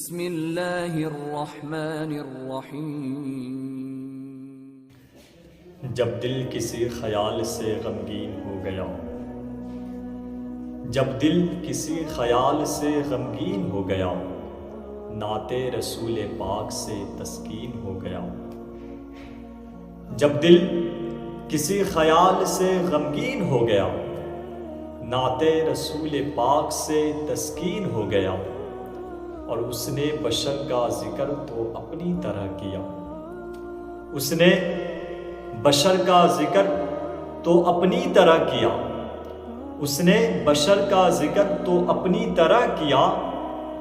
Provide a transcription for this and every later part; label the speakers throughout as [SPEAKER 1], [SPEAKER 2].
[SPEAKER 1] بسم اللہ الرحمن الرحیم۔
[SPEAKER 2] جب دل کسی خیال سے غمگین ہو گیا، جب دل کسی خیال سے غمگین ہو گیا، نعت رسول پاک سے تسکین ہو گیا۔ جب دل کسی خیال سے غمگین ہو گیا، نعت رسول پاک سے تسکین ہو گیا، اور اس نے بشر کا ذکر تو اپنی طرح کیا۔ اس نے بشر کا ذکر تو اپنی طرح کیا، اس نے بشر کا ذکر تو اپنی طرح کیا،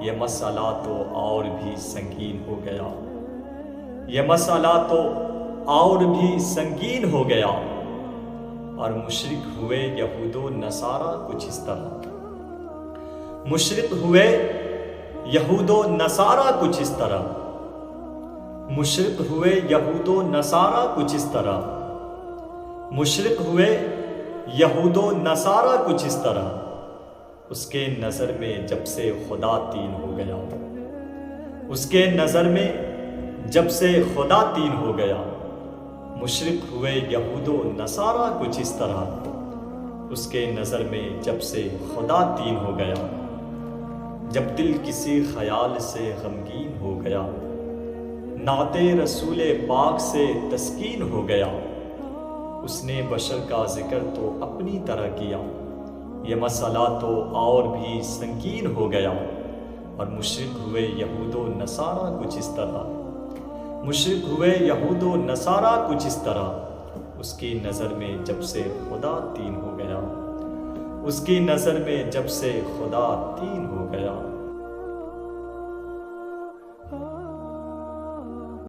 [SPEAKER 2] یہ مسئلہ تو اور بھی سنگین ہو گیا، یہ مسئلہ تو اور بھی سنگین ہو گیا۔ اور مشرک ہوئے یہود و نصارہ کچھ اس طرح، مشرک ہوئے یہود و نصارہ کچھ اس طرح، مشرک ہوئے یہود و نصارہ کچھ اس طرح، مشرک ہوئے یہود و نصارہ کچھ اس طرح۔ اس کے نظر میں جب سے خدا تین ہو گیا، اس کے نظر میں جب سے خدا تین ہو گیا۔ مشرک ہوئے یہود و نصارہ کچھ اس طرح، اس کے نظر میں جب سے خدا تین ہو گیا۔ جب دل کسی خیال سے غمگین ہو گیا، نعت رسول پاک سے تسکین ہو گیا، اس نے بشر کا ذکر تو اپنی طرح کیا، یہ مسئلہ تو اور بھی سنگین ہو گیا۔ اور مشرک ہوئے یہود و نصارہ کچھ اس طرح، مشرک ہوئے یہود و نصارہ کچھ اس طرح، اس کی نظر میں جب سے خدا تین ہو گیا، اس کی نظر میں جب سے خدا تین ہو گیا۔